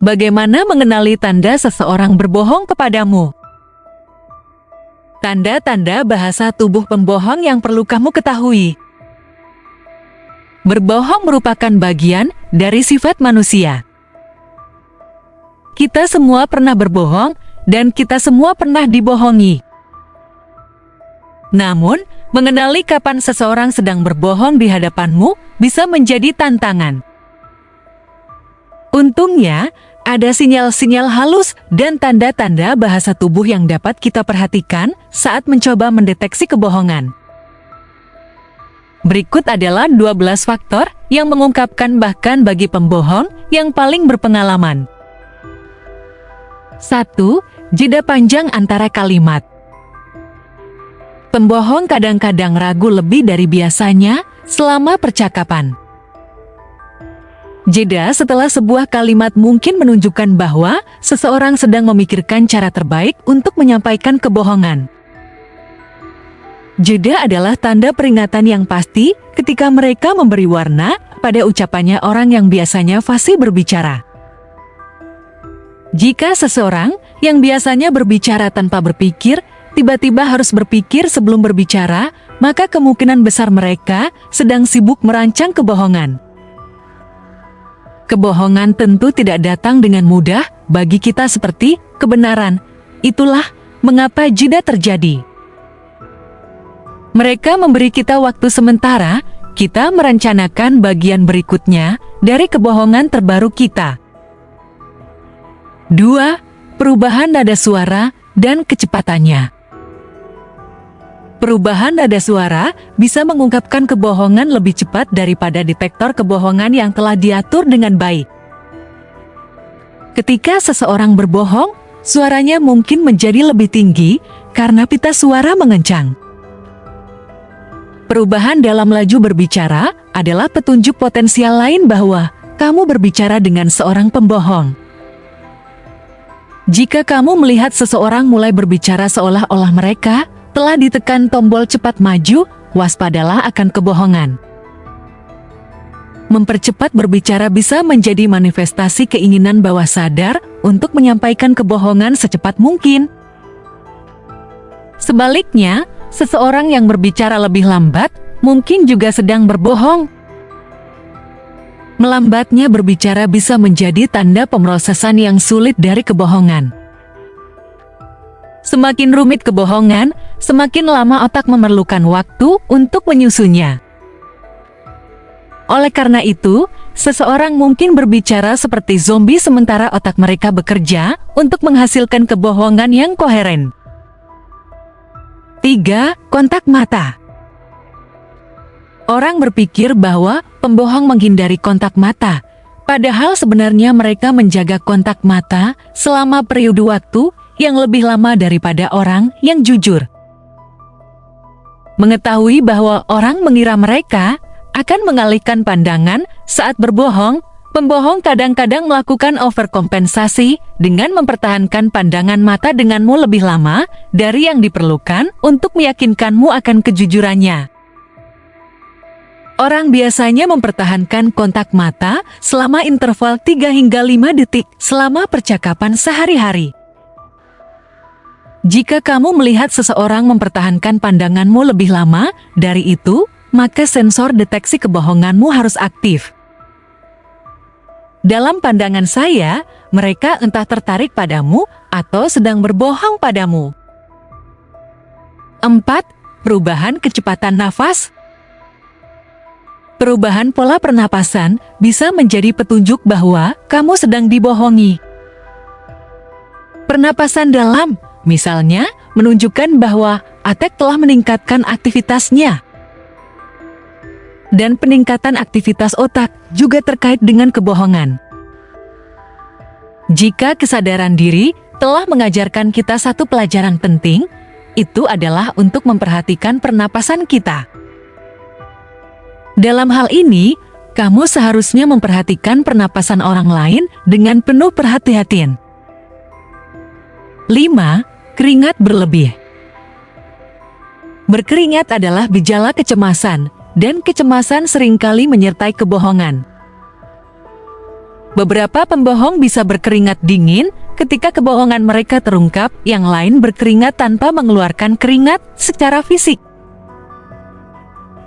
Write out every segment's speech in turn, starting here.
Bagaimana mengenali tanda seseorang berbohong kepadamu? Tanda-tanda bahasa tubuh pembohong yang perlu kamu ketahui. Berbohong merupakan bagian dari sifat manusia. Kita semua pernah berbohong, dan kita semua pernah dibohongi. Namun, mengenali kapan seseorang sedang berbohong di hadapanmu bisa menjadi tantangan. Untungnya, ada sinyal-sinyal halus dan tanda-tanda bahasa tubuh yang dapat kita perhatikan saat mencoba mendeteksi kebohongan. Berikut adalah 12 faktor yang mengungkapkan bahkan bagi pembohong yang paling berpengalaman. 1. Jeda panjang antara kalimat. Pembohong kadang-kadang ragu lebih dari biasanya selama percakapan. Jeda setelah sebuah kalimat mungkin menunjukkan bahwa seseorang sedang memikirkan cara terbaik untuk menyampaikan kebohongan. Jeda adalah tanda peringatan yang pasti ketika mereka memberi warna pada ucapannya orang yang biasanya fasih berbicara. Jika seseorang yang biasanya berbicara tanpa berpikir, tiba-tiba harus berpikir sebelum berbicara, maka kemungkinan besar mereka sedang sibuk merancang kebohongan. Kebohongan tentu tidak datang dengan mudah bagi kita seperti kebenaran. Itulah mengapa jeda terjadi. Mereka memberi kita waktu sementara, kita merencanakan bagian berikutnya dari kebohongan terbaru kita. 2. Perubahan nada suara dan kecepatannya. Perubahan nada suara bisa mengungkapkan kebohongan lebih cepat daripada detektor kebohongan yang telah diatur dengan baik. Ketika seseorang berbohong, suaranya mungkin menjadi lebih tinggi karena pita suara mengencang. Perubahan dalam laju berbicara adalah petunjuk potensial lain bahwa kamu berbicara dengan seorang pembohong. Jika kamu melihat seseorang mulai berbicara seolah-olah mereka telah ditekan tombol cepat maju, waspadalah akan kebohongan. Mempercepat berbicara bisa menjadi manifestasi keinginan bawah sadar untuk menyampaikan kebohongan secepat mungkin. Sebaliknya, seseorang yang berbicara lebih lambat mungkin juga sedang berbohong. Melambatnya berbicara bisa menjadi tanda pemrosesan yang sulit dari kebohongan. Semakin rumit kebohongan, semakin lama otak memerlukan waktu untuk menyusunnya. Oleh karena itu, seseorang mungkin berbicara seperti zombie sementara otak mereka bekerja untuk menghasilkan kebohongan yang koheren. 3. Kontak mata. Orang berpikir bahwa pembohong menghindari kontak mata, padahal sebenarnya mereka menjaga kontak mata selama periode waktu yang lebih lama daripada orang yang jujur. Mengetahui bahwa orang mengira mereka akan mengalihkan pandangan saat berbohong, pembohong kadang-kadang melakukan overkompensasi dengan mempertahankan pandangan mata denganmu lebih lama dari yang diperlukan untuk meyakinkanmu akan kejujurannya. Orang biasanya mempertahankan kontak mata selama interval 3 hingga 5 detik selama percakapan sehari-hari. Jika kamu melihat seseorang mempertahankan pandanganmu lebih lama dari itu, maka sensor deteksi kebohonganmu harus aktif. Dalam pandangan saya, mereka entah tertarik padamu atau sedang berbohong padamu. 4. Perubahan kecepatan nafas. Perubahan pola pernapasan bisa menjadi petunjuk bahwa kamu sedang dibohongi. Pernapasan dalam, misalnya, menunjukkan bahwa otak telah meningkatkan aktivitasnya. Dan peningkatan aktivitas otak juga terkait dengan kebohongan. Jika kesadaran diri telah mengajarkan kita satu pelajaran penting, itu adalah untuk memperhatikan pernapasan kita. Dalam hal ini, kamu seharusnya memperhatikan pernapasan orang lain dengan penuh perhati-hatian. 5. Keringat berlebih. Berkeringat adalah gejala kecemasan, dan kecemasan seringkali menyertai kebohongan. Beberapa pembohong bisa berkeringat dingin ketika kebohongan mereka terungkap, yang lain berkeringat tanpa mengeluarkan keringat secara fisik.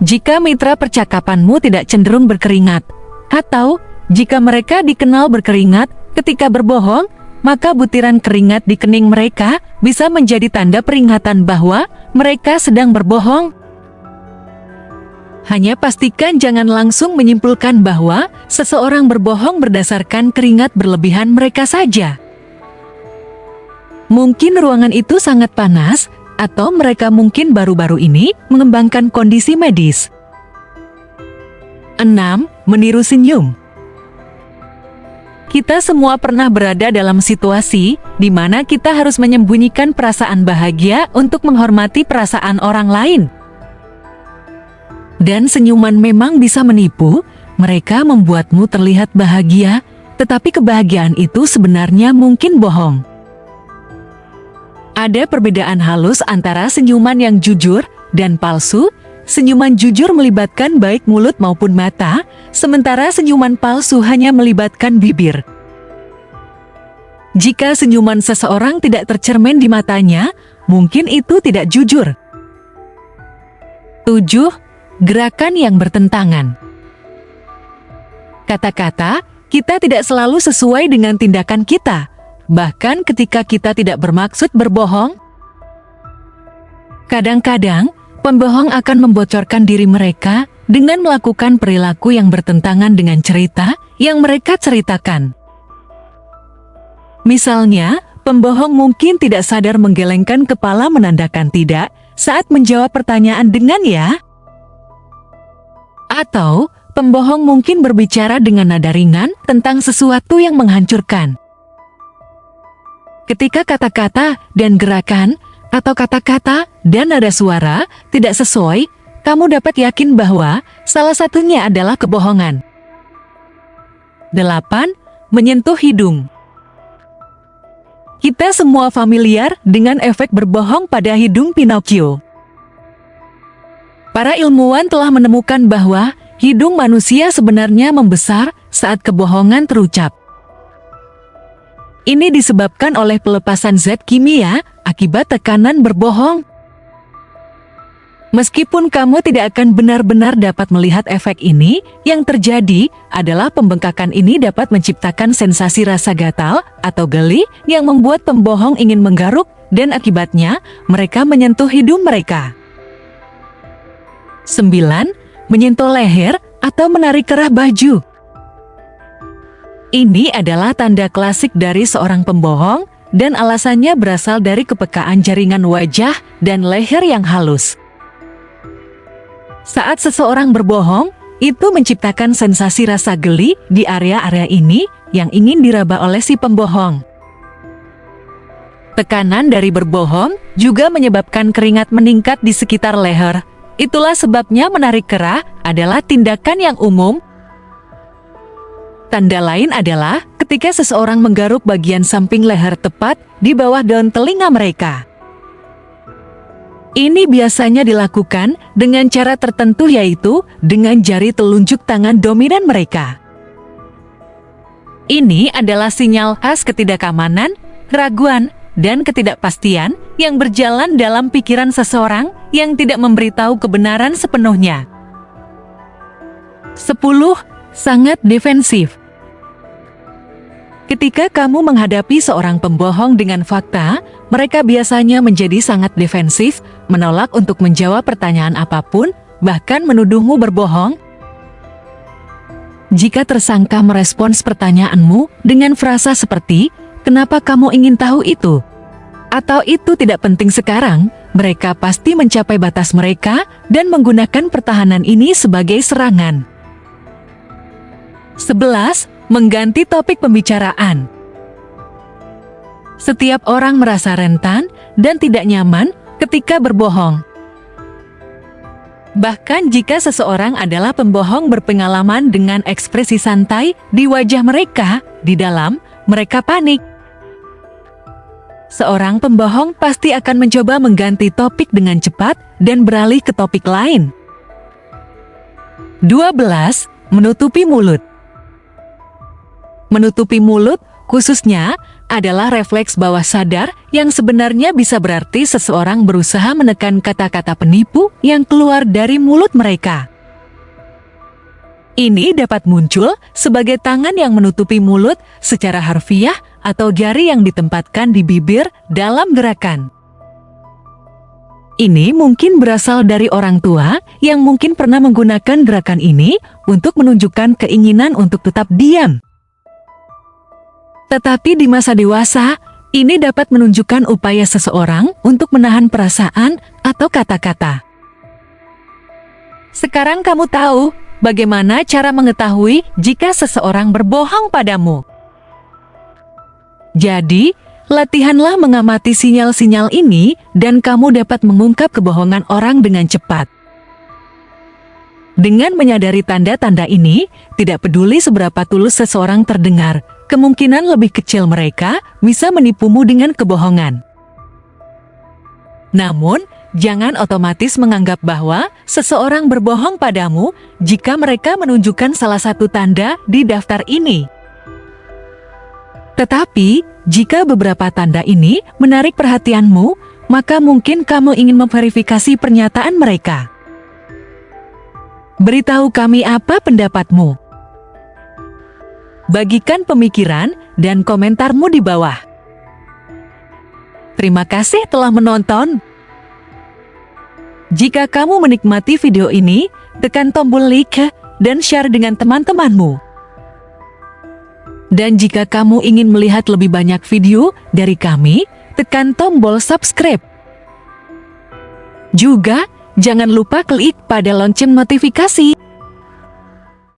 Jika mitra percakapanmu tidak cenderung berkeringat, atau jika mereka dikenal berkeringat ketika berbohong, maka butiran keringat di kening mereka bisa menjadi tanda peringatan bahwa mereka sedang berbohong. Hanya pastikan jangan langsung menyimpulkan bahwa seseorang berbohong berdasarkan keringat berlebihan mereka saja. Mungkin ruangan itu sangat panas, atau mereka mungkin baru-baru ini mengembangkan kondisi medis. 6. Meniru senyum. Kita semua pernah berada dalam situasi di mana kita harus menyembunyikan perasaan bahagia untuk menghormati perasaan orang lain. Dan senyuman memang bisa menipu, mereka membuatmu terlihat bahagia, tetapi kebahagiaan itu sebenarnya mungkin bohong. Ada perbedaan halus antara senyuman yang jujur dan palsu. Senyuman jujur melibatkan baik mulut maupun mata, sementara senyuman palsu hanya melibatkan bibir. Jika senyuman seseorang tidak tercermin di matanya, mungkin itu tidak jujur. 7. Gerakan yang bertentangan. Kata-kata kita tidak selalu sesuai dengan tindakan kita, bahkan ketika kita tidak bermaksud berbohong. Kadang-kadang, pembohong akan membocorkan diri mereka dengan melakukan perilaku yang bertentangan dengan cerita yang mereka ceritakan. Misalnya, pembohong mungkin tidak sadar menggelengkan kepala menandakan tidak saat menjawab pertanyaan dengan "ya". Atau, pembohong mungkin berbicara dengan nada ringan tentang sesuatu yang menghancurkan. Ketika kata-kata dan gerakan, atau kata-kata dan nada suara tidak sesuai, kamu dapat yakin bahwa salah satunya adalah kebohongan. 8. Menyentuh hidung. Kita semua familiar dengan efek berbohong pada hidung Pinocchio. Para ilmuwan telah menemukan bahwa hidung manusia sebenarnya membesar saat kebohongan terucap. Ini disebabkan oleh pelepasan zat kimia akibat tekanan berbohong. Meskipun kamu tidak akan benar-benar dapat melihat efek ini, yang terjadi adalah pembengkakan ini dapat menciptakan sensasi rasa gatal atau geli yang membuat pembohong ingin menggaruk, dan akibatnya mereka menyentuh hidung mereka. 9. Menyentuh leher atau menarik kerah baju. Ini adalah tanda klasik dari seorang pembohong, dan alasannya berasal dari kepekaan jaringan wajah dan leher yang halus. Saat seseorang berbohong, itu menciptakan sensasi rasa geli di area-area ini yang ingin diraba oleh si pembohong. Tekanan dari berbohong juga menyebabkan keringat meningkat di sekitar leher. Itulah sebabnya menarik kerah adalah tindakan yang umum. Tanda lain adalah ketika seseorang menggaruk bagian samping leher tepat di bawah daun telinga mereka. Ini biasanya dilakukan dengan cara tertentu, yaitu dengan jari telunjuk tangan dominan mereka. Ini adalah sinyal khas ketidakamanan, keraguan, dan ketidakpastian yang berjalan dalam pikiran seseorang yang tidak memberitahu kebenaran sepenuhnya. 10. Sangat defensif. Ketika kamu menghadapi seorang pembohong dengan fakta, mereka biasanya menjadi sangat defensif, menolak untuk menjawab pertanyaan apapun, bahkan menuduhmu berbohong. Jika tersangka merespons pertanyaanmu dengan frasa seperti, "Kenapa kamu ingin tahu itu?" atau "Itu tidak penting sekarang," mereka pasti mencapai batas mereka dan menggunakan pertahanan ini sebagai serangan. 11. Mengganti topik pembicaraan. Setiap orang merasa rentan dan tidak nyaman ketika berbohong. Bahkan jika seseorang adalah pembohong berpengalaman dengan ekspresi santai di wajah mereka, di dalam, mereka panik. Seorang pembohong pasti akan mencoba mengganti topik dengan cepat dan beralih ke topik lain. 12. Menutupi mulut. Menutupi mulut, khususnya, adalah refleks bawah sadar yang sebenarnya bisa berarti seseorang berusaha menekan kata-kata penipu yang keluar dari mulut mereka. Ini dapat muncul sebagai tangan yang menutupi mulut secara harfiah atau jari yang ditempatkan di bibir dalam gerakan. Ini mungkin berasal dari orang tua yang mungkin pernah menggunakan gerakan ini untuk menunjukkan keinginan untuk tetap diam. Tetapi di masa dewasa, ini dapat menunjukkan upaya seseorang untuk menahan perasaan atau kata-kata. Sekarang kamu tahu bagaimana cara mengetahui jika seseorang berbohong padamu. Jadi, latihanlah mengamati sinyal-sinyal ini dan kamu dapat mengungkap kebohongan orang dengan cepat. Dengan menyadari tanda-tanda ini, tidak peduli seberapa tulus seseorang terdengar, kemungkinan lebih kecil mereka bisa menipumu dengan kebohongan. Namun, jangan otomatis menganggap bahwa seseorang berbohong padamu jika mereka menunjukkan salah satu tanda di daftar ini. Tetapi, jika beberapa tanda ini menarik perhatianmu, maka mungkin kamu ingin memverifikasi pernyataan mereka. Beritahu kami apa pendapatmu. Bagikan pemikiran dan komentarmu di bawah. Terima kasih telah menonton. Jika kamu menikmati video ini, tekan tombol like dan share dengan teman-temanmu. Dan jika kamu ingin melihat lebih banyak video dari kami, tekan tombol subscribe. Juga, jangan lupa klik pada lonceng notifikasi.